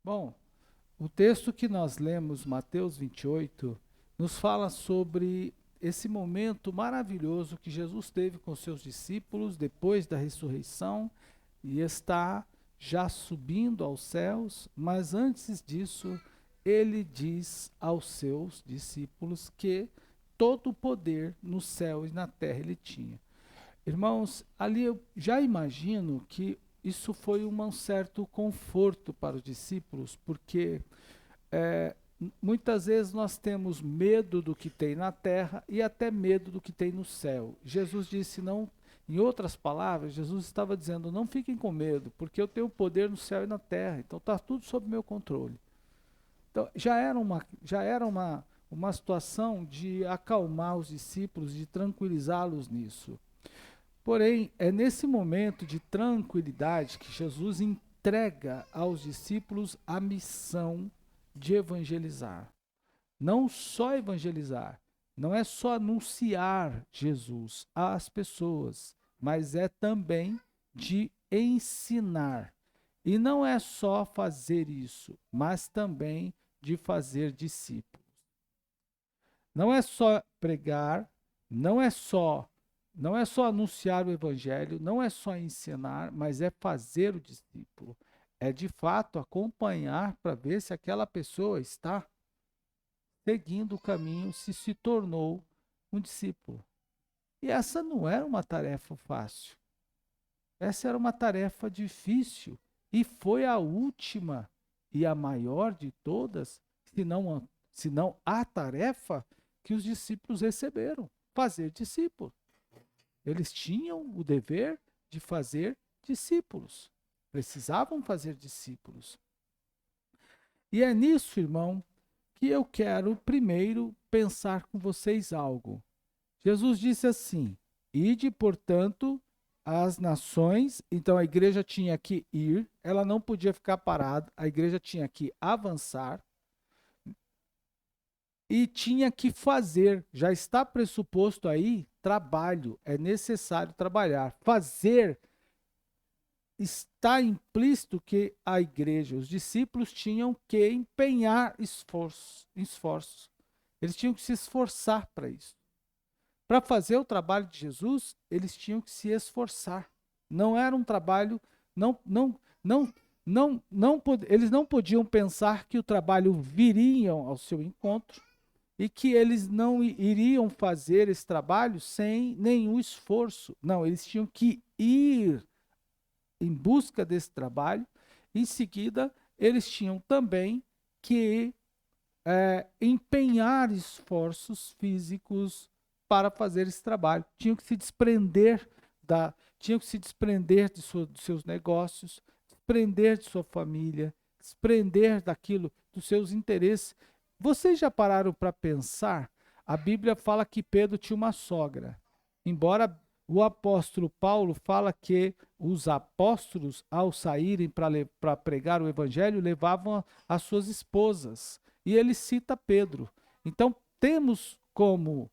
Bom, o texto que nós lemos, Mateus 28, nos fala sobre esse momento maravilhoso que Jesus teve com seus discípulos depois da ressurreição e está já subindo aos céus, mas antes disso, ele diz aos seus discípulos que todo o poder no céu e na terra ele tinha. Irmãos, ali eu já imagino que isso foi um certo conforto para os discípulos, porque é, muitas vezes nós temos medo do que tem na terra e até medo do que tem no céu. Jesus disse não, em outras palavras, Jesus estava dizendo: não fiquem com medo, porque eu tenho poder no céu e na terra, então está tudo sob meu controle. Então já era uma situação de acalmar os discípulos, de tranquilizá-los nisso. Porém, é nesse momento de tranquilidade que Jesus entrega aos discípulos a missão de evangelizar. Não só evangelizar, não é só anunciar Jesus às pessoas, mas é também de ensinar. E não é só fazer isso, mas também de fazer discípulos. Não é só pregar, não é só não é só anunciar o evangelho, não é só ensinar, mas é fazer o discípulo. É de fato acompanhar para ver se aquela pessoa está seguindo o caminho, se tornou um discípulo. E essa não era uma tarefa fácil. Essa era uma tarefa difícil e foi a última e a maior de todas, se não a tarefa que os discípulos receberam, fazer discípulo. Eles tinham o dever de fazer discípulos. Precisavam fazer discípulos. E é nisso, irmão, que eu quero primeiro pensar com vocês algo. Jesus disse assim: ide, portanto, às nações. Então a igreja tinha que ir, ela não podia ficar parada, a igreja tinha que avançar e tinha que fazer. Já está pressuposto aí trabalho, é necessário trabalhar. Fazer, está implícito que a igreja, os discípulos tinham que empenhar esforços. Eles tinham que se esforçar para isso. Para fazer o trabalho de Jesus, eles tinham que se esforçar. Não era um trabalho, não, não, não, eles não podiam pensar que o trabalho viria ao seu encontro e que eles não iriam fazer esse trabalho sem nenhum esforço. Não, eles tinham que ir em busca desse trabalho. Em seguida, eles tinham também que empenhar esforços físicos para fazer esse trabalho. Tinham que se desprender dos seus negócios, desprender de sua família, desprender daquilo, dos seus interesses. Vocês já pararam para pensar? A Bíblia fala que Pedro tinha uma sogra. Embora o apóstolo Paulo fala que os apóstolos, ao saírem para pregar o evangelho, levavam as suas esposas. E ele cita Pedro. Então, temos como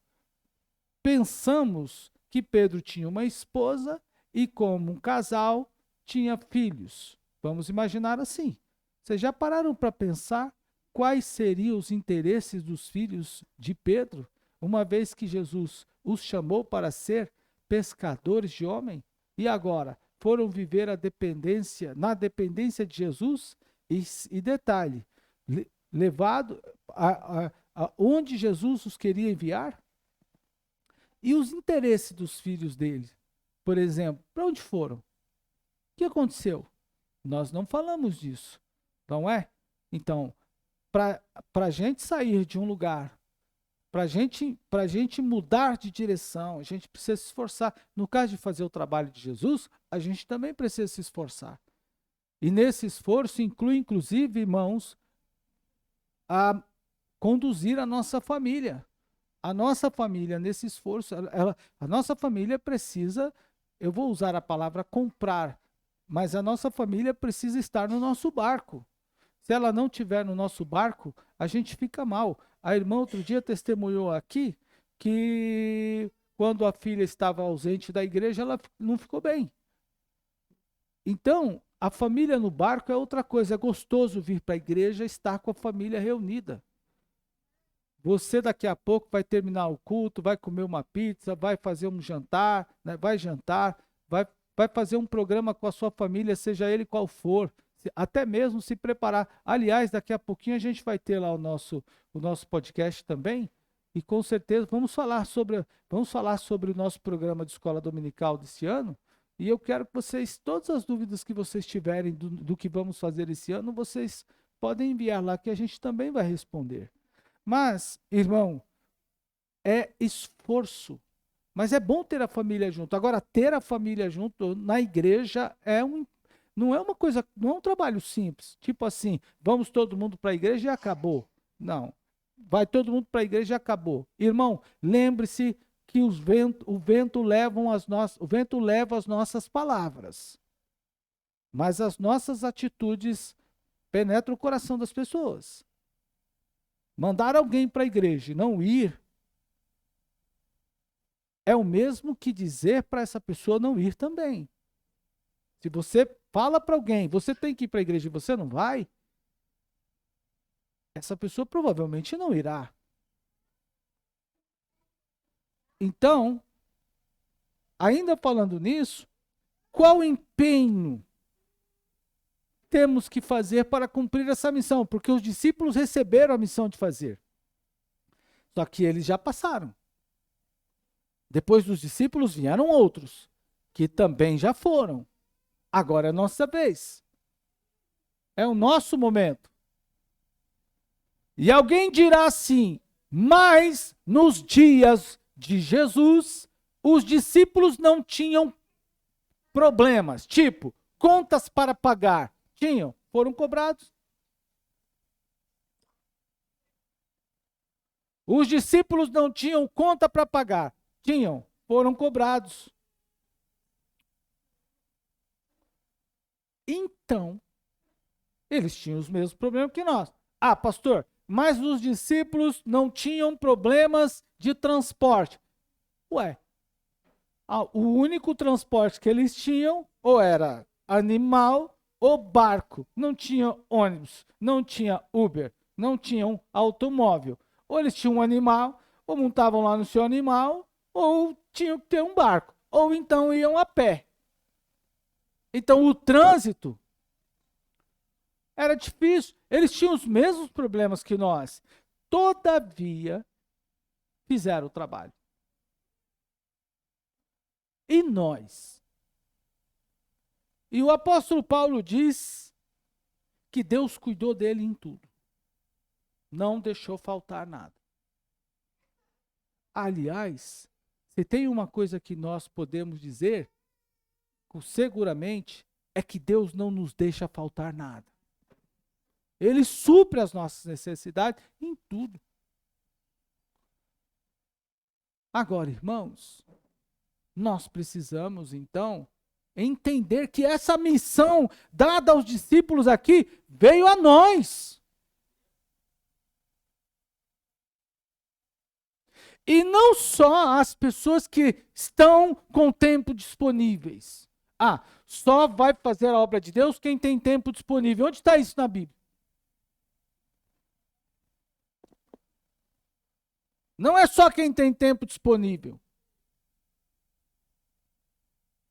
pensamos que Pedro tinha uma esposa e, como um casal, tinha filhos. Vamos imaginar assim. Vocês já pararam para pensar quais seriam os interesses dos filhos de Pedro, uma vez que Jesus os chamou para ser pescadores de homem? E agora foram viver na dependência de Jesus? E detalhe, levado onde Jesus os queria enviar? E os interesses dos filhos dele, por exemplo, para onde foram? O que aconteceu? Nós não falamos disso, não é? Então, para a gente sair de um lugar, para gente mudar de direção, a gente precisa se esforçar. No caso de fazer o trabalho de Jesus, a gente também precisa se esforçar. E nesse esforço inclui, inclusive, irmãos, a conduzir a nossa família. A nossa família, nesse esforço, a nossa família precisa, eu vou usar a palavra comprar, mas a nossa família precisa estar no nosso barco. Se ela não estiver no nosso barco, a gente fica mal. A irmã outro dia testemunhou aqui que quando a filha estava ausente da igreja, ela não ficou bem. Então, a família no barco é outra coisa. É gostoso vir para a igreja e estar com a família reunida. Você daqui a pouco vai terminar o culto, vai comer uma pizza, vai fazer um jantar, né? Vai jantar, vai fazer um programa com a sua família, seja ele qual for, até mesmo se preparar. Aliás, daqui a pouquinho a gente vai ter lá o nosso podcast também, e com certeza vamos falar sobre o nosso programa de escola dominical desse ano, e eu quero que vocês, todas as dúvidas que vocês tiverem do que vamos fazer esse ano, vocês podem enviar lá que a gente também vai responder. Mas, irmão, é esforço. Mas é bom ter a família junto. Agora, ter a família junto na igreja não é uma coisa, não é um trabalho simples. Tipo assim, vamos todo mundo para a igreja e acabou. Não. Vai todo mundo para a igreja e acabou. Irmão, lembre-se que o vento leva as nossas palavras. Mas as nossas atitudes penetram o coração das pessoas. Mandar alguém para a igreja e não ir é o mesmo que dizer para essa pessoa não ir também. Se você fala para alguém, você tem que ir para a igreja e você não vai, essa pessoa provavelmente não irá. Então, ainda falando nisso, qual empenho temos que fazer para cumprir essa missão? Porque os discípulos receberam a missão de fazer. Só que eles já passaram. Depois dos discípulos vieram outros, que também já foram. Agora é a nossa vez. É o nosso momento. E alguém dirá assim, mas nos dias de Jesus, os discípulos não tinham problemas, tipo, contas para pagar. Tinham, foram cobrados. Os discípulos não tinham conta para pagar. Tinham, foram cobrados. Então, eles tinham os mesmos problemas que nós. Ah, pastor, mas os discípulos não tinham problemas de transporte. Ué, o único transporte que eles tinham ou era animal ou barco. Não tinha ônibus, não tinha Uber, não tinham automóvel. Ou eles tinham um animal, ou montavam lá no seu animal, ou tinham que ter um barco, ou então iam a pé. Então o trânsito era difícil, eles tinham os mesmos problemas que nós. Todavia, fizeram o trabalho. E nós? E o apóstolo Paulo diz que Deus cuidou dele em tudo. Não deixou faltar nada. Aliás, se tem uma coisa que nós podemos dizer, seguramente, é que Deus não nos deixa faltar nada. Ele supre as nossas necessidades em tudo. Agora, irmãos, nós precisamos, então, entender que essa missão dada aos discípulos aqui veio a nós. E não só as pessoas que estão com tempo disponíveis. Ah, só vai fazer a obra de Deus quem tem tempo disponível. Onde está isso na Bíblia? Não é só quem tem tempo disponível.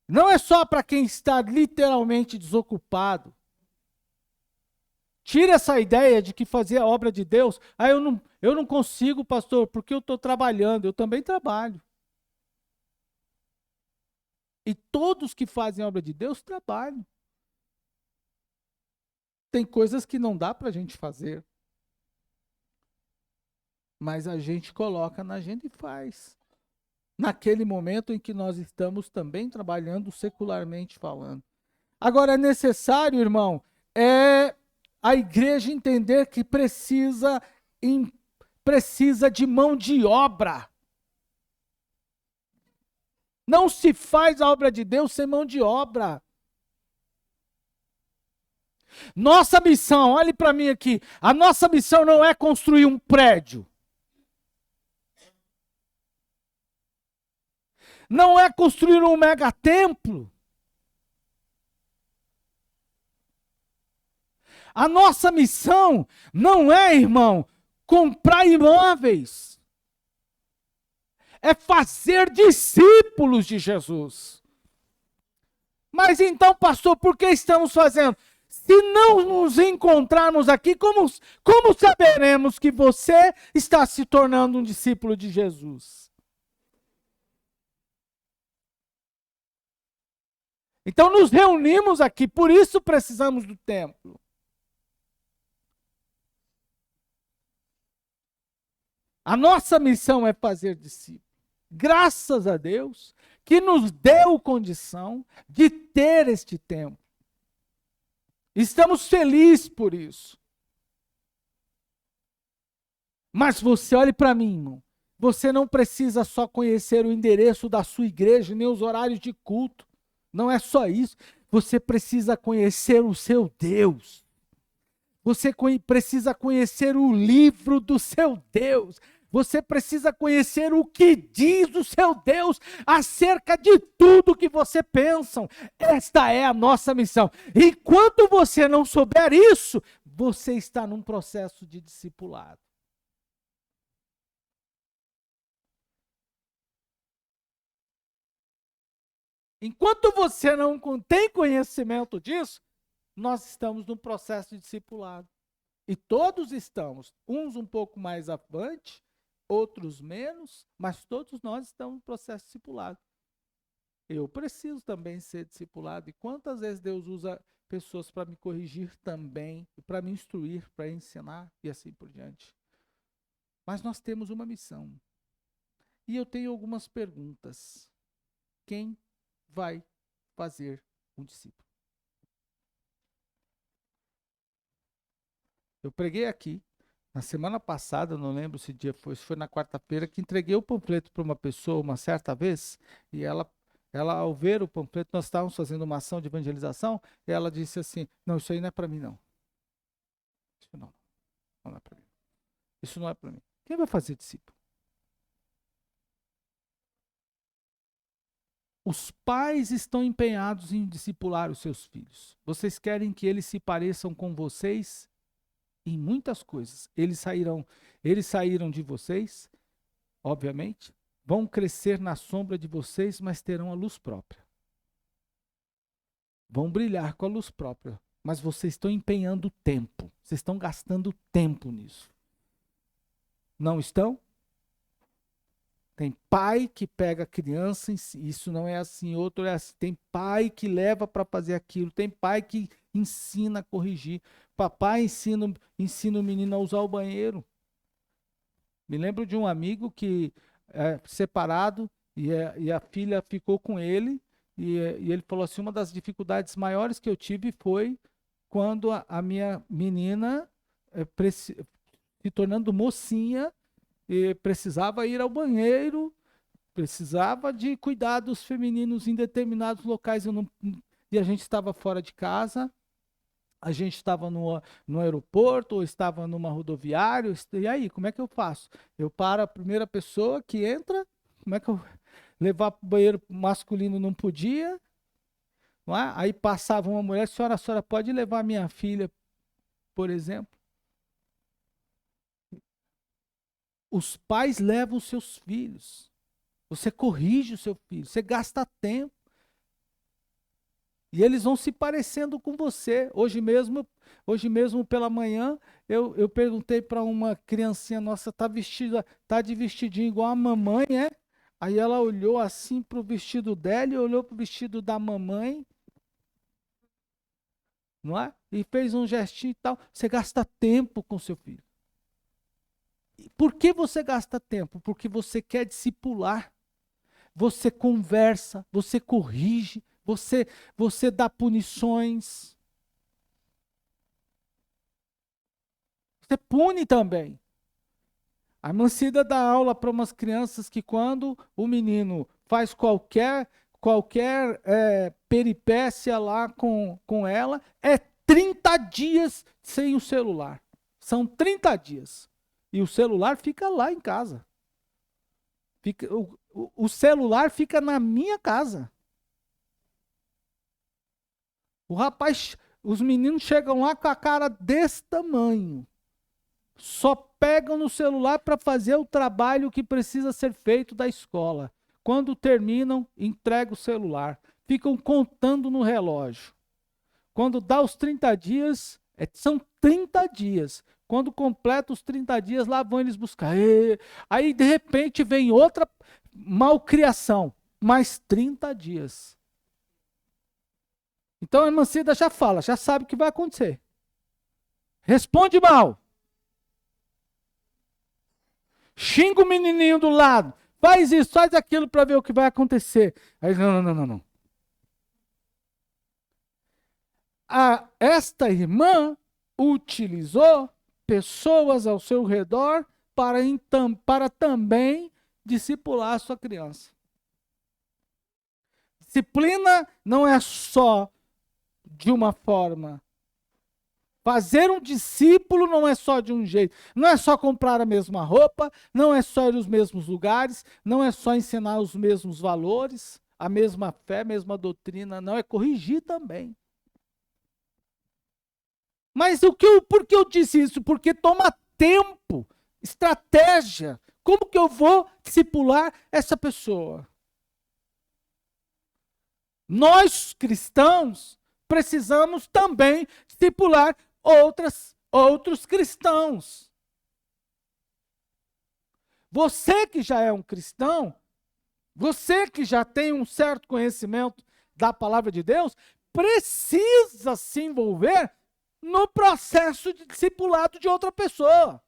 Não é só para quem está literalmente desocupado. Tira essa ideia de que fazer a obra de Deus, eu não consigo, pastor, porque eu estou trabalhando. Eu também trabalho. E todos que fazem a obra de Deus trabalham. Tem coisas que não dá para a gente fazer. Mas a gente coloca na agenda e faz. Naquele momento em que nós estamos também trabalhando secularmente falando. Agora é necessário, irmão, a igreja entender que precisa de mão de obra. Não se faz a obra de Deus sem mão de obra. Nossa missão, olhe para mim aqui, a nossa missão não é construir um prédio. Não é construir um megatemplo. A nossa missão não é, irmão, comprar imóveis. É fazer discípulos de Jesus. Mas então, pastor, por que estamos fazendo? Se não nos encontrarmos aqui, como saberemos que você está se tornando um discípulo de Jesus? Então nos reunimos aqui, por isso precisamos do templo. A nossa missão é fazer discípulos. Graças a Deus que nos deu condição de ter este templo. Estamos felizes por isso. Mas você olhe para mim, irmão. Você não precisa só conhecer o endereço da sua igreja, nem os horários de culto. Não é só isso. Você precisa conhecer o seu Deus. Você precisa conhecer o livro do seu Deus. Você precisa conhecer o que diz o seu Deus acerca de tudo que você pensa. Esta é a nossa missão. Enquanto você não souber isso, você está num processo de discipulado. Enquanto você não tem conhecimento disso, nós estamos num processo de discipulado. E todos estamos, uns um pouco mais avante, outros menos, mas todos nós estamos no processo discipulado. Eu preciso também ser discipulado. E quantas vezes Deus usa pessoas para me corrigir também, para me instruir, para ensinar e assim por diante. Mas nós temos uma missão. E eu tenho algumas perguntas. Quem vai fazer um discípulo? Eu preguei aqui, na semana passada, não lembro se dia foi, se foi na quarta-feira, que entreguei o panfleto para uma pessoa uma certa vez, e ela, ao ver o panfleto, nós estávamos fazendo uma ação de evangelização, e ela disse assim, não, isso aí não é para mim, não. Isso não é para mim. Isso não é para mim. Quem vai fazer discípulo? Os pais estão empenhados em discipular os seus filhos. Vocês querem que eles se pareçam com vocês em muitas coisas. Eles saíram de vocês, obviamente, vão crescer na sombra de vocês, mas terão a luz própria. Vão brilhar com a luz própria, mas vocês estão empenhando tempo. Vocês estão gastando tempo nisso. Não estão? Tem pai que pega a criança, isso não é assim, outro é assim. Tem pai que leva para fazer aquilo, tem pai que ensina a corrigir. Papai ensina o menino a usar o banheiro. Me lembro de um amigo que é separado e a filha ficou com ele e ele falou assim, uma das dificuldades maiores que eu tive foi quando a minha menina se tornando mocinha, e precisava ir ao banheiro, precisava de cuidados femininos em determinados locais, e a gente estava fora de casa, a gente estava no aeroporto, ou estava numa rodoviária, e aí, como é que eu faço? Eu paro a primeira pessoa que entra, como é que eu levar para o banheiro masculino não podia, não é? Aí passava uma mulher, a senhora pode levar minha filha, por exemplo? Os pais levam os seus filhos. Você corrige o seu filho, você gasta tempo. E eles vão se parecendo com você. Hoje mesmo pela manhã, eu perguntei para uma criancinha nossa, tá de vestidinho igual a mamãe, é? Aí ela olhou assim para o vestido dela e olhou para o vestido da mamãe, não é? E fez um gestinho e tal. Você gasta tempo com seu filho. Por que você gasta tempo? Porque você quer discipular. Você conversa, você corrige, você dá punições. Você pune também. A Mancida dá aula para umas crianças que quando o menino faz qualquer peripécia lá com ela, é 30 dias sem o celular. São 30 dias. E o celular fica lá em casa. O celular fica na minha casa. O rapaz os meninos chegam lá com a cara desse tamanho. Só pegam no celular para fazer o trabalho que precisa ser feito da escola. Quando terminam, entregam o celular. Ficam contando no relógio. Quando dá os 30 dias, são 30 dias. Quando completa os 30 dias, lá vão eles buscar. Aí, de repente, vem outra malcriação. Mais 30 dias. Então a irmã Cida já fala, já sabe o que vai acontecer. Responde mal. Xinga o menininho do lado. Faz isso, faz aquilo para ver o que vai acontecer. Aí, não. Esta irmã utilizou pessoas ao seu redor para também discipular a sua criança. Disciplina não é só de uma forma. Fazer um discípulo não é só de um jeito. Não é só comprar a mesma roupa, não é só ir aos mesmos lugares, não é só ensinar os mesmos valores, a mesma fé, a mesma doutrina, não, é corrigir também. Mas por que eu disse isso? Porque toma tempo, estratégia. Como que eu vou discipular essa pessoa? Nós, cristãos, precisamos também discipular outros cristãos. Você que já é um cristão, você que já tem um certo conhecimento da palavra de Deus, precisa se envolver no processo de discipulado de outra pessoa.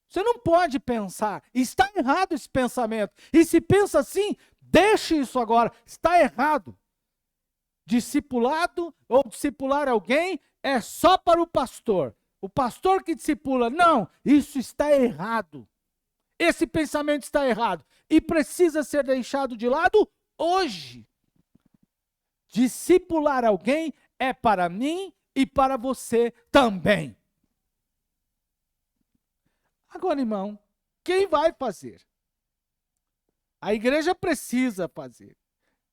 Você não pode pensar, está errado esse pensamento. E se pensa assim, deixe isso agora, está errado. Discipulado ou discipular alguém é só para o pastor. O pastor que discipula, não, isso está errado. Esse pensamento está errado e precisa ser deixado de lado hoje. Discipular alguém é para mim e para você também. Agora, irmão, quem vai fazer? A igreja precisa fazer.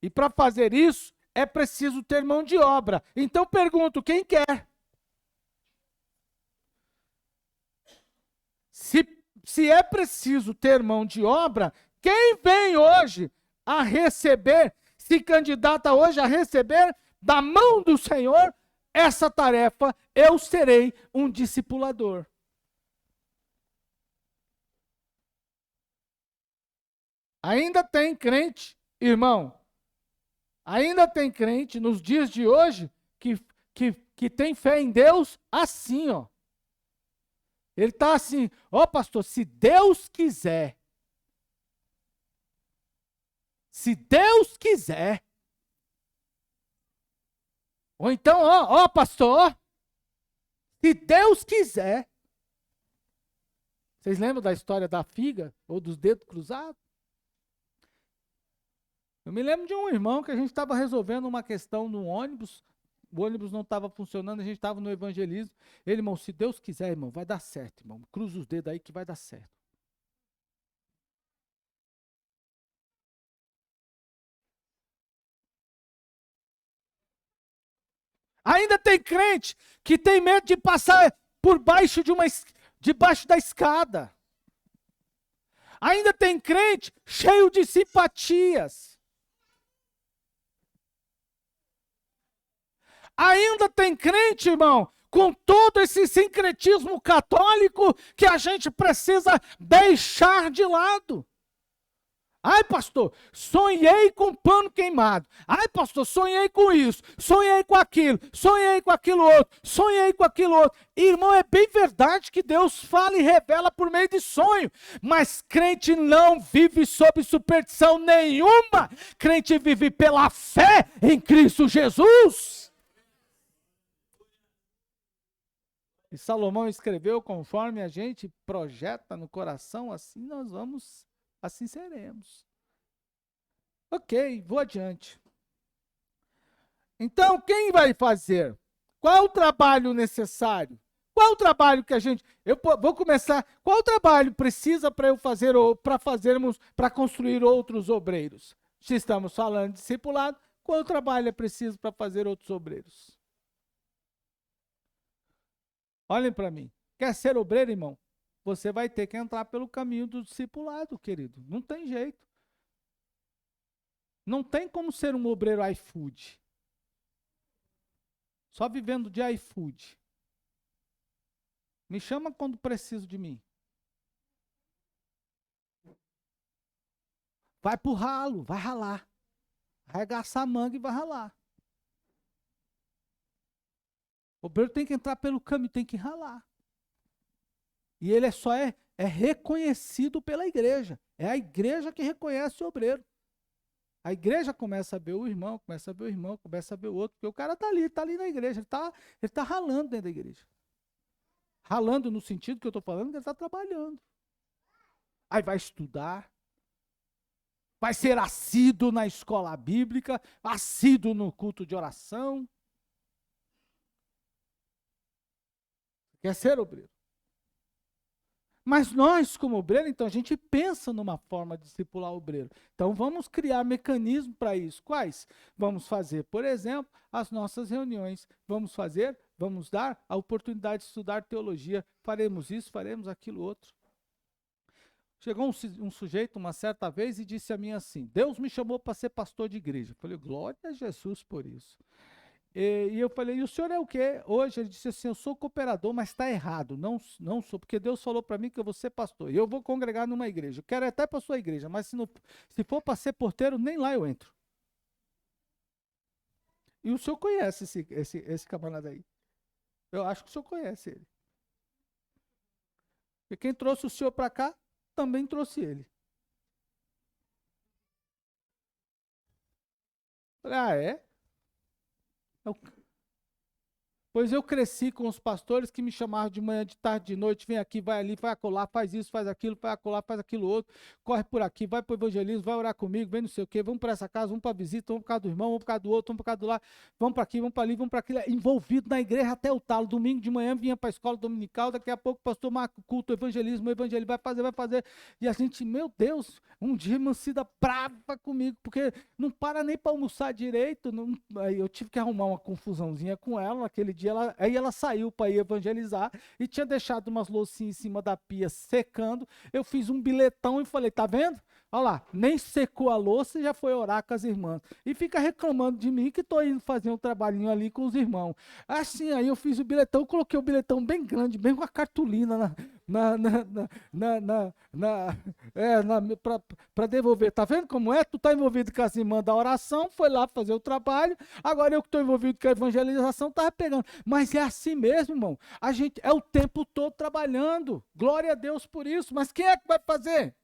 E para fazer isso, é preciso ter mão de obra. Então pergunto, quem quer? Se é preciso ter mão de obra, quem vem hoje a receber, se candidata hoje a receber da mão do Senhor essa tarefa, eu serei um discipulador. Ainda tem crente, irmão, ainda tem crente nos dias de hoje que tem fé em Deus assim, ó. Ele está assim, ó pastor, se Deus quiser. Se Deus quiser. Ou então, ó pastor, se Deus quiser. Vocês lembram da história da figa ou dos dedos cruzados? Eu me lembro de um irmão que a gente estava resolvendo uma questão no ônibus, o ônibus não estava funcionando, a gente estava no evangelismo. Ele, irmão, se Deus quiser, irmão, vai dar certo, irmão. Cruza os dedos aí que vai dar certo. Ainda tem crente que tem medo de passar por baixo debaixo da escada. Ainda tem crente cheio de simpatias. Ainda tem crente, irmão, com todo esse sincretismo católico que a gente precisa deixar de lado. Ai, pastor, sonhei com pano queimado. Ai, pastor, sonhei com isso, sonhei com aquilo outro, sonhei com aquilo outro. Irmão, é bem verdade que Deus fala e revela por meio de sonho, mas crente não vive sob superstição nenhuma. Crente vive pela fé em Cristo Jesus. E Salomão escreveu, conforme a gente projeta no coração, assim nós vamos, assim seremos. Ok, vou adiante. Então, quem vai fazer? Qual o trabalho necessário? Qual o trabalho que eu vou começar, qual o trabalho precisa para eu fazer, ou para construir outros obreiros? Se estamos falando de discipulado, qual o trabalho é preciso para fazer outros obreiros? Olhem para mim. Quer ser obreiro, irmão? Você vai ter que entrar pelo caminho do discipulado, querido. Não tem jeito. Não tem como ser um obreiro iFood. Só vivendo de iFood. Me chama quando preciso de mim. Vai pro ralo, vai ralar. Arregaçar a manga e vai ralar. O obreiro tem que entrar pelo caminho, tem que ralar. E ele é reconhecido pela igreja. É a igreja que reconhece o obreiro. A igreja começa a ver o irmão, começa a ver o irmão, começa a ver o outro, porque o cara está ali na igreja, ele tá ralando dentro da igreja. Ralando no sentido que eu estou falando, que ele está trabalhando. Aí vai estudar, vai ser assíduo na escola bíblica, assíduo no culto de oração. Quer ser obreiro. Mas nós, como obreiro, então, a gente pensa numa forma de discipular o obreiro. Então, vamos criar mecanismos para isso. Quais? Vamos fazer, por exemplo, as nossas reuniões. Vamos dar a oportunidade de estudar teologia. Faremos isso, faremos aquilo outro. Chegou um sujeito uma certa vez e disse a mim assim, Deus me chamou para ser pastor de igreja. Eu falei, glória a Jesus por isso. E eu falei, e o senhor é o quê? Hoje ele disse assim, eu sou cooperador, mas está errado, não sou, porque Deus falou para mim que eu vou ser pastor, e eu vou congregar numa igreja, eu quero até para a sua igreja, mas se for para ser porteiro, nem lá eu entro. E o senhor conhece esse camarada aí? Eu acho que o senhor conhece ele. E quem trouxe o senhor para cá, também trouxe ele. Eu falei, ah, é? Pois eu cresci com os pastores que me chamavam de manhã, de tarde, de noite, vem aqui, vai ali, vai acolá, faz isso, faz aquilo, vai acolá, faz aquilo outro, corre por aqui, vai para o evangelismo, vai orar comigo, vem não sei o quê, vamos para essa casa, vamos para a visita, vamos para casa do irmão, vamos para casa do outro, vamos para casa do lá, vamos para aqui, vamos para ali, vamos para aquilo, envolvido na igreja até o talo. Domingo de manhã vinha para a escola dominical, daqui a pouco o pastor marca o culto, o evangelismo vai fazer, e a gente, meu Deus, um dia Mancida brava comigo, porque não para nem para almoçar direito, aí eu tive que arrumar uma confusãozinha com ela naquele dia. Aí ela saiu para ir evangelizar e tinha deixado umas loucinhas em cima da pia secando. Eu fiz um bilhetão e falei, tá vendo? Olha lá, nem secou a louça e já foi orar com as irmãs. E fica reclamando de mim que estou indo fazer um trabalhinho ali com os irmãos. Assim, aí eu fiz o bilhetão, coloquei o bilhetão bem grande, bem com a cartolina para devolver. Tá vendo como é? Tu tá envolvido com as irmãs da oração, foi lá fazer o trabalho, agora eu que estou envolvido com a evangelização, estava pegando. Mas é assim mesmo, irmão. A gente é o tempo todo trabalhando. Glória a Deus por isso. Mas quem é que vai fazer?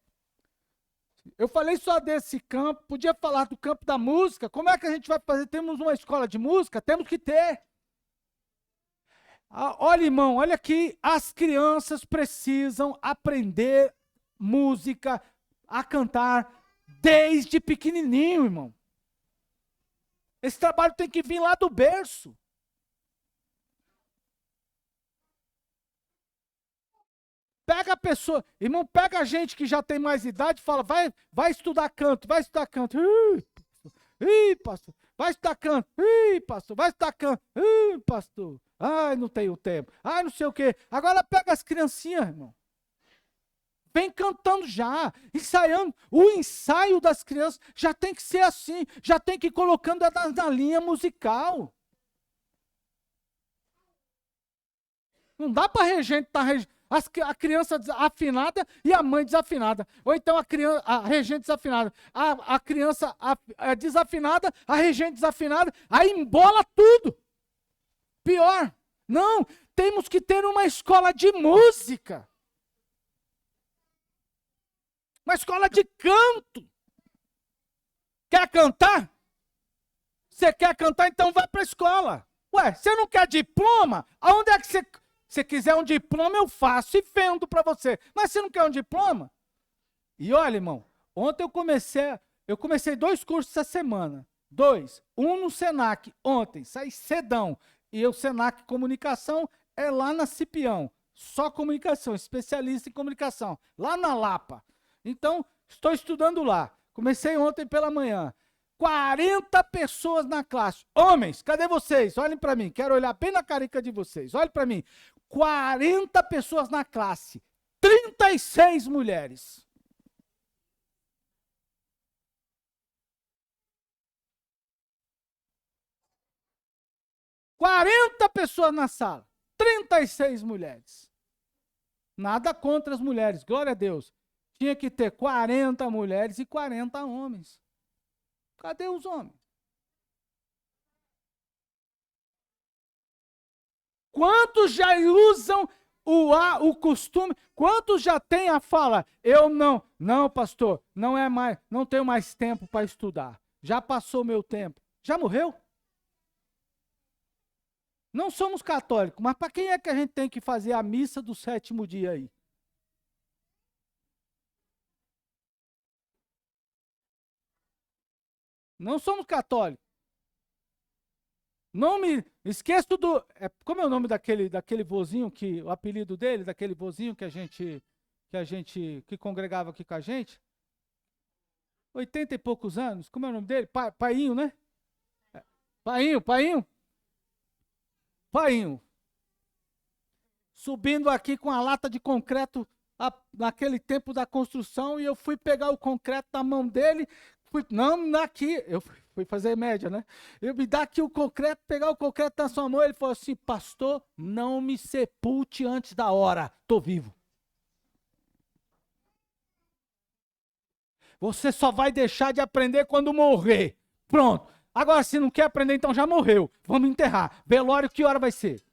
Eu falei só desse campo, podia falar do campo da música. Como é que a gente vai fazer? Temos uma escola de música? Temos que ter. Olha, irmão, olha aqui. As crianças precisam aprender música, a cantar desde pequenininho, irmão. Esse trabalho tem que vir lá do berço. Pega a pessoa, irmão, pega a gente que já tem mais idade e fala, vai estudar canto, vai estudar canto. Ih, pastor, vai estudar canto. Ih, pastor, vai estudar canto. Ih, pastor, ai, não tenho tempo. Ai, não sei o quê. Agora pega as criancinhas, irmão. Vem cantando já, ensaiando. O ensaio das crianças já tem que ser assim, já tem que ir colocando na linha musical. Não dá para regente estar a criança afinada e a mãe desafinada. Ou então a regente desafinada. A criança desafinada, a regente desafinada. Aí embola tudo. Pior. Não, temos que ter uma escola de música. Uma escola de canto. Quer cantar? Você quer cantar, então vai para a escola. Ué, você não quer diploma? Aonde é que você... Se quiser um diploma, eu faço e vendo para você. Mas você não quer um diploma? E olha, irmão, ontem eu comecei 2 cursos essa semana. 2. Um no Senac, ontem, saí cedão. E o Senac Comunicação é lá na Cipião. Só comunicação, especialista em comunicação. Lá na Lapa. Então, estou estudando lá. Comecei ontem pela manhã. 40 pessoas na classe. Homens, cadê vocês? Olhem para mim. Quero olhar bem na carica de vocês. Olhem para mim. 40 pessoas na classe, 36 mulheres. Quarenta pessoas na sala, 36 mulheres. Nada contra as mulheres, glória a Deus. Tinha que ter 40 mulheres e 40 homens. Cadê os homens? Quantos já usam o costume? Quantos já têm a fala? Eu não, pastor, não tenho mais tempo para estudar. Já passou meu tempo. Já morreu? Não somos católicos, mas para quem é que a gente tem que fazer a missa do 7º dia aí? Não somos católicos. Não me esqueço do. Como é o nome daquele vozinho o apelido dele, daquele vozinho que congregava aqui com a gente? 80 e poucos anos. Como é o nome dele? Painho, né? Painho. Subindo aqui com a lata de concreto naquele tempo da construção, e eu fui pegar o concreto na mão dele. Eu fui fazer média, né? Eu me dá aqui o concreto, pegar o concreto na sua mão, ele falou assim: pastor, não me sepulte antes da hora, estou vivo. Você só vai deixar de aprender quando morrer. Pronto. Agora, se não quer aprender, então já morreu. Vamos enterrar. Velório, que hora vai ser?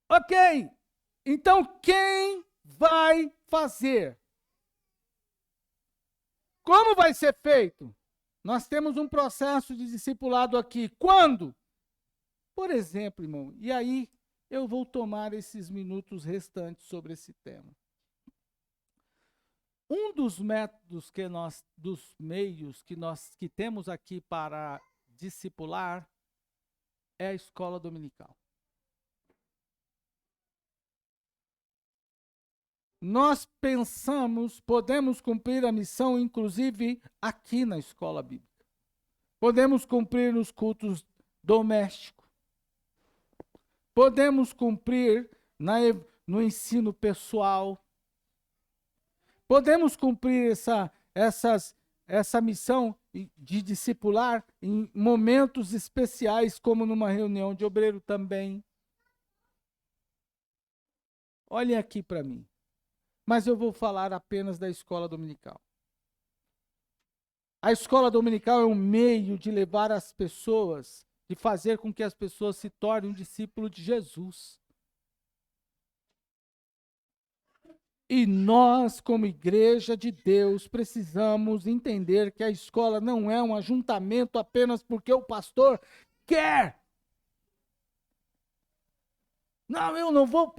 Ok. Então, quem vai fazer? Como vai ser feito? Nós temos um processo de discipulado aqui. Quando? Por exemplo, irmão, e aí eu vou tomar esses minutos restantes sobre esse tema. Um dos métodos dos meios que temos aqui para discipular é a escola dominical. Nós podemos cumprir a missão, inclusive, aqui na escola bíblica. Podemos cumprir nos cultos domésticos. Podemos cumprir no ensino pessoal. Podemos cumprir essa missão de discipular em momentos especiais, como numa reunião de obreiro também. Olhem aqui para mim. Mas eu vou falar apenas da escola dominical. A escola dominical é um meio de levar as pessoas, de fazer com que as pessoas se tornem um discípulo de Jesus. E nós, como igreja de Deus, precisamos entender que a escola não é um ajuntamento apenas porque o pastor quer. Não, eu não vou,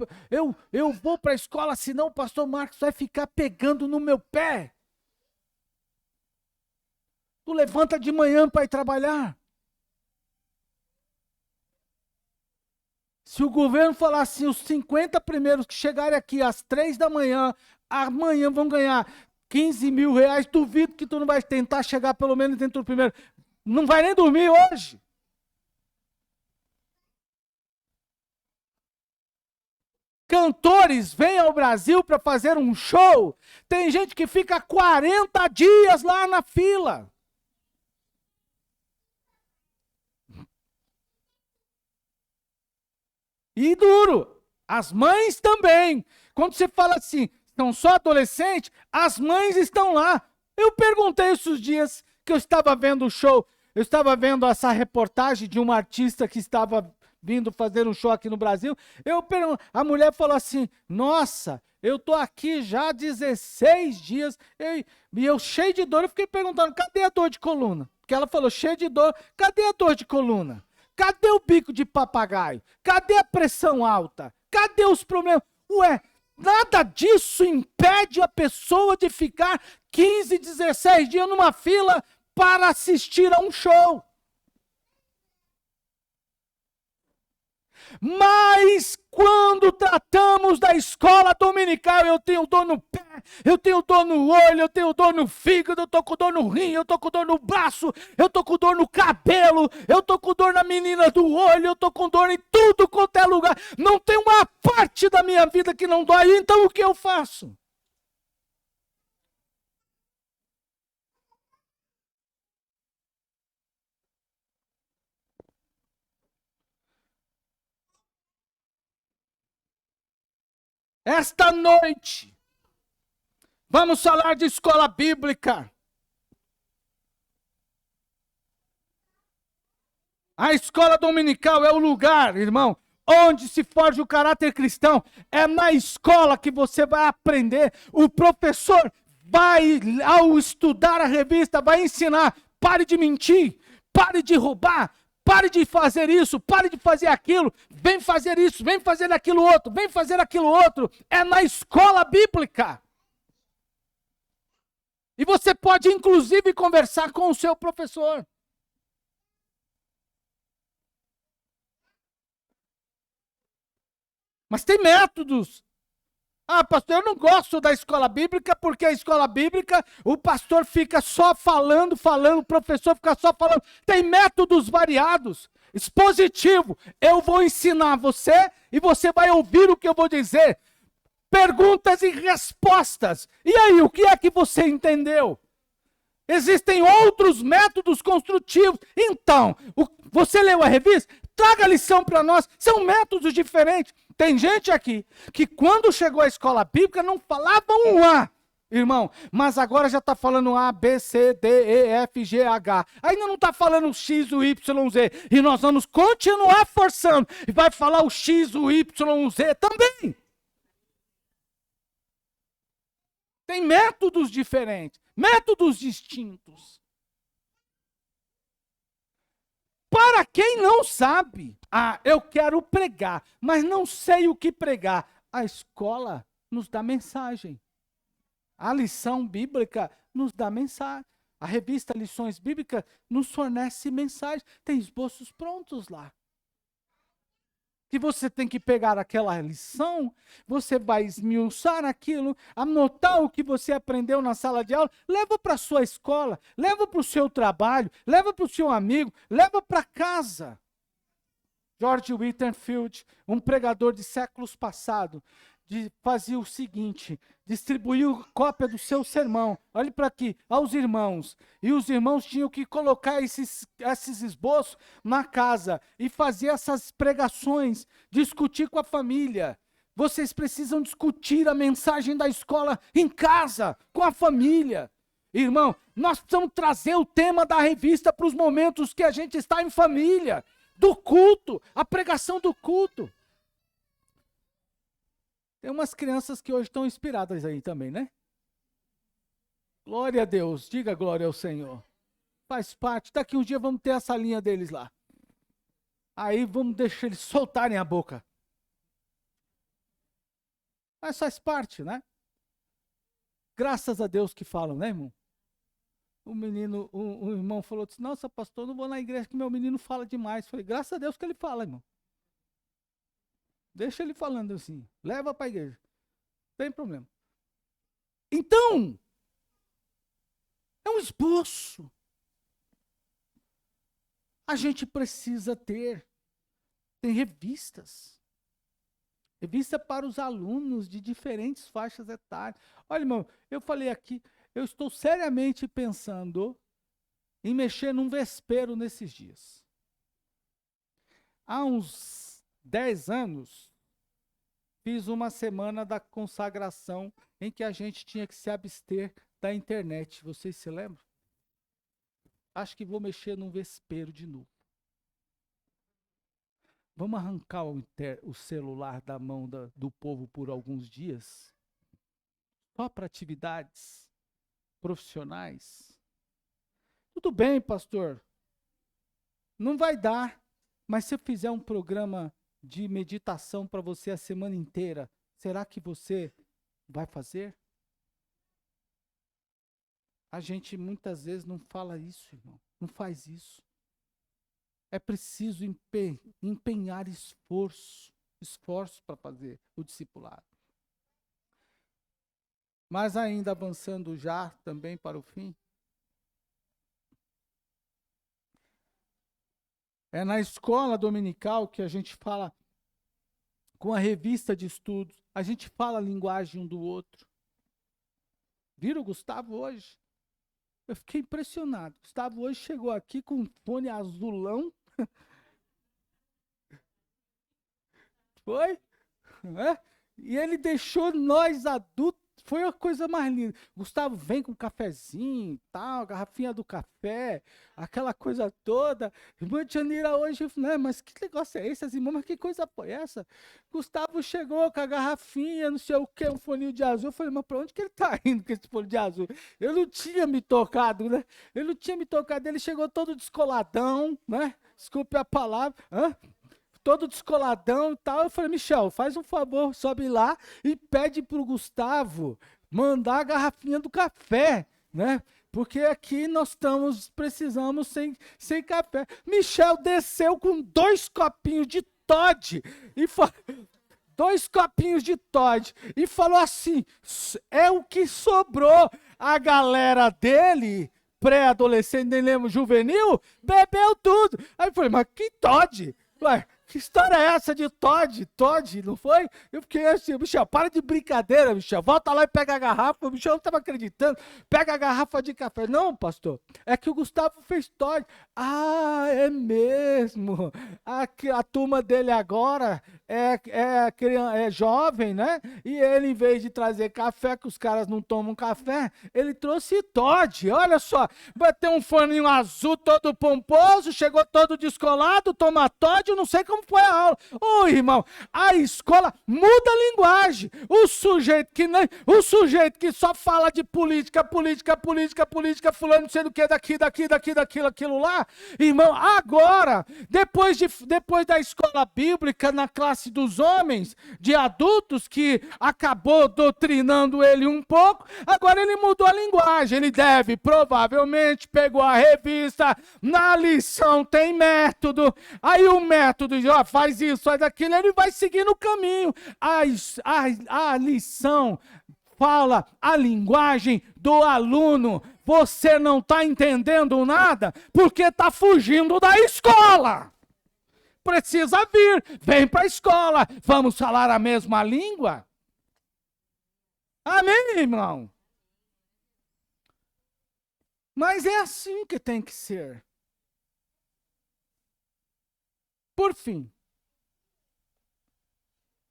eu vou para a escola, senão o pastor Marcos vai ficar pegando no meu pé. Tu levanta de manhã para ir trabalhar. Se o governo falar assim, os 50 primeiros que chegarem aqui às 3 da manhã, amanhã vão ganhar 15 mil reais, duvido que tu não vai tentar chegar pelo menos dentro do primeiro. Não vai nem dormir hoje. Cantores vêm ao Brasil para fazer um show. Tem gente que fica 40 dias lá na fila. E duro. As mães também. Quando você fala assim, são só adolescentes, as mães estão lá. Eu perguntei esses dias que eu estava vendo o show, eu estava vendo essa reportagem de uma artista que estava vindo fazer um show aqui no Brasil. A mulher falou assim: nossa, eu estou aqui já há 16 dias, e eu cheio de dor. Eu fiquei perguntando: cadê a dor de coluna? Porque ela falou: cheio de dor, cadê a dor de coluna? Cadê o bico de papagaio? Cadê a pressão alta? Cadê os problemas? Ué, nada disso impede a pessoa de ficar 15, 16 dias numa fila para assistir a um show. Mas quando tratamos da escola dominical, eu tenho dor no pé, eu tenho dor no olho, eu tenho dor no fígado, eu tô com dor no rim, eu tô com dor no braço, eu tô com dor no cabelo, eu tô com dor na menina do olho, eu tô com dor em tudo quanto é lugar. Não tem uma parte da minha vida que não dói, então o que eu faço? Esta noite, vamos falar de escola bíblica. A escola dominical é o lugar, irmão, onde se forja o caráter cristão. É na escola que você vai aprender. O professor vai, ao estudar a revista, vai ensinar. Pare de mentir, pare de roubar, pare de fazer isso, pare de fazer aquilo. Vem fazer isso, vem fazer aquilo outro, vem fazer aquilo outro. É na escola bíblica. E você pode, inclusive, conversar com o seu professor. Mas tem métodos. Ah, pastor, eu não gosto da escola bíblica, porque a escola bíblica, o pastor fica só falando, o professor fica só falando. Tem métodos variados. Expositivo. Eu vou ensinar você e você vai ouvir o que eu vou dizer. Perguntas e respostas. E aí, o que é que você entendeu? Existem outros métodos construtivos. Então, você leu a revista? Traga a lição para nós. São métodos diferentes. Tem gente aqui que quando chegou à escola bíblica não falava um A, irmão, mas agora já está falando A, B, C, D, E, F, G, H. Ainda não está falando o X, o Y, Z. E nós vamos continuar forçando. E vai falar o X, o Y, o Z também. Tem métodos diferentes, métodos distintos. Para quem não sabe, eu quero pregar, mas não sei o que pregar. A escola nos dá mensagem. A lição bíblica nos dá mensagem. A revista Lições Bíblicas nos fornece mensagem. Tem esboços prontos lá. Que você tem que pegar aquela lição, você vai esmiuçar aquilo, anotar o que você aprendeu na sala de aula, leva para a sua escola, leva para o seu trabalho, leva para o seu amigo, leva para casa. George Whitefield, um pregador de séculos passados, fazia o seguinte, distribuiu cópia do seu sermão, olhe para aqui, aos irmãos, e os irmãos tinham que colocar esses esboços na casa, e fazer essas pregações, discutir com a família. Vocês precisam discutir a mensagem da escola em casa, com a família. Irmão, nós precisamos trazer o tema da revista para os momentos que a gente está em família, do culto, a pregação do culto. Tem umas crianças que hoje estão inspiradas aí também, né? Glória a Deus, diga glória ao Senhor. Faz parte, daqui um dia vamos ter essa linha deles lá. Aí vamos deixar eles soltarem a boca. Mas faz parte, né? Graças a Deus que falam, né, irmão? O menino, o irmão falou assim, nossa, pastor, não vou na igreja que meu menino fala demais. Falei, graças a Deus que ele fala, irmão. Deixa ele falando assim, leva para a igreja. Não tem problema. Então, é um esboço. A gente precisa ter. Tem revistas. Revista para os alunos de diferentes faixas etárias. Olha, irmão, eu falei aqui, eu estou seriamente pensando em mexer num vespeiro nesses dias. Há uns 10 anos, fiz uma semana da consagração em que a gente tinha que se abster da internet. Vocês se lembram? Acho que vou mexer num vespeiro de novo. Vamos arrancar o celular da mão do povo por alguns dias? Só para atividades profissionais? Tudo bem, pastor. Não vai dar. Mas se eu fizer um programa de meditação para você a semana inteira, será que você vai fazer? A gente muitas vezes não fala isso, irmão. Não faz isso. É preciso empenhar esforço para fazer o discipulado. Mas ainda avançando já também para o fim, é na escola dominical que a gente fala com a revista de estudos, a gente fala a linguagem um do outro. Viram o Gustavo hoje? Eu fiquei impressionado. Gustavo hoje chegou aqui com um fone azulão. Foi? É? E ele deixou nós adultos. Foi a coisa mais linda. Gustavo vem com um cafezinho e tal, garrafinha do café, aquela coisa toda. Irmã Janira hoje, né? Mas que negócio é esse? As irmãs, mas que coisa foi essa? Gustavo chegou com a garrafinha, não sei o que, um foninho de azul. Eu falei, mas pra onde que ele tá indo com esse fone de azul? Eu não tinha me tocado, né? Eu não tinha me tocado. Ele chegou todo descoladão, né? Desculpe a palavra. Hã? Todo descoladão e tal. Eu falei, Michel, faz um favor, sobe lá e pede pro Gustavo mandar a garrafinha do café, né? Porque aqui nós precisamos sem café. Michel desceu com 2 copinhos de Toddy e 2 copinhos de Toddy e falou assim: é o que sobrou. A galera dele, pré-adolescente, nem lembro, juvenil, bebeu tudo. Aí eu falei, mas que Toddy? Ué, que história é essa de Todd? Todd, não foi? Eu fiquei assim, Michel, para de brincadeira, Michel. Volta lá e pega a garrafa. O Michel não estava acreditando. Pega a garrafa de café. Não, pastor, é que o Gustavo fez Todd. Ah, é mesmo. A turma dele agora é jovem, né? E ele, em vez de trazer café, que os caras não tomam café, ele trouxe Todd. Olha só, bateu um foninho azul todo pomposo, chegou todo descolado, toma Todd, eu não sei como foi a aula. Ô, irmão, a escola muda a linguagem. O sujeito que só fala de política, fulano, não sei do que, daquilo lá. Irmão, agora, depois da escola bíblica na classe dos homens, de adultos, que acabou doutrinando ele um pouco, agora ele mudou a linguagem. Ele provavelmente, pegou a revista, na lição tem método, aí o método diz, ó, faz isso, faz aquilo, ele vai seguindo o caminho. A lição fala a linguagem do aluno. Você não está entendendo nada porque está fugindo da escola. Precisa vir, vem para a escola, vamos falar a mesma língua? Amém, irmão? Mas é assim que tem que ser. Por fim.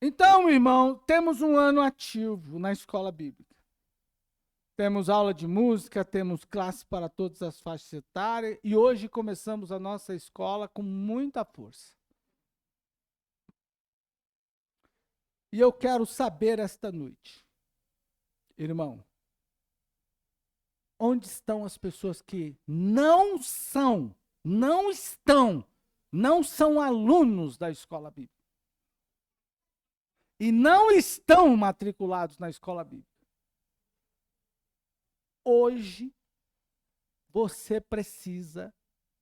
Então, irmão, temos um ano ativo na escola bíblica. Temos aula de música, temos classe para todas as faixas etárias e hoje começamos a nossa escola com muita força. E eu quero saber esta noite, irmão, onde estão as pessoas que não são alunos da escola bíblica e não estão matriculados na escola bíblica? Hoje, você precisa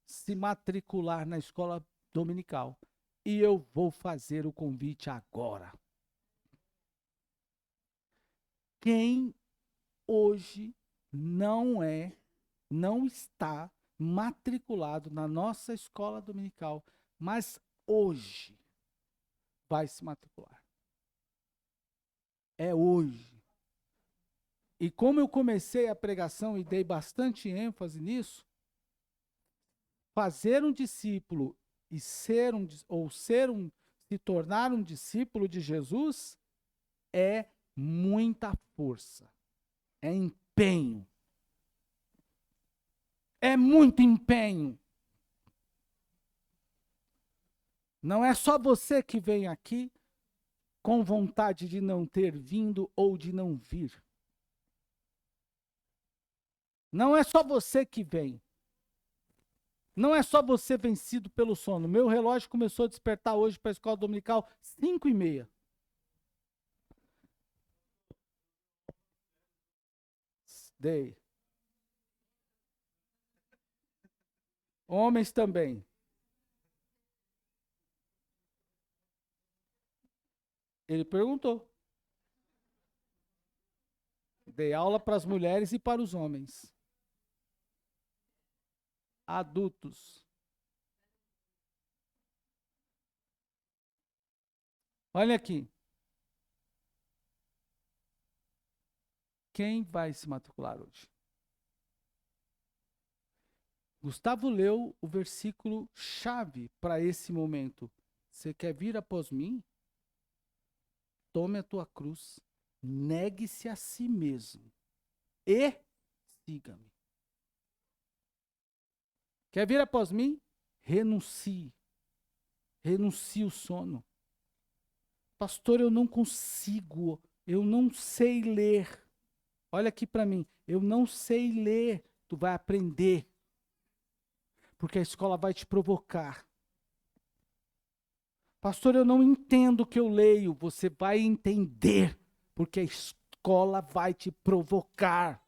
se matricular na escola dominical. E eu vou fazer o convite agora. Quem hoje não está matriculado na nossa escola dominical, mas hoje vai se matricular. É hoje. E como eu comecei a pregação e dei bastante ênfase nisso, fazer um discípulo e se tornar um discípulo de Jesus é muita força, é empenho, é muito empenho. Não é só você que vem aqui com vontade de não ter vindo ou de não vir. Não é só você que vem. Não é só você vencido pelo sono. Meu relógio começou a despertar hoje para a escola dominical 5h30. Dei. Homens também. Ele perguntou. Dei aula para as mulheres e para os homens. Adultos. Olha aqui. Quem vai se matricular hoje? Gustavo leu o versículo chave para esse momento. Você quer vir após mim? Tome a tua cruz, negue-se a si mesmo e siga-me. Quer vir após mim? Renuncie. Renuncie o sono. Pastor, eu não consigo, eu não sei ler. Olha aqui para mim, eu não sei ler. Tu vai aprender. Porque a escola vai te provocar. Pastor, eu não entendo o que eu leio. Você vai entender, porque a escola vai te provocar.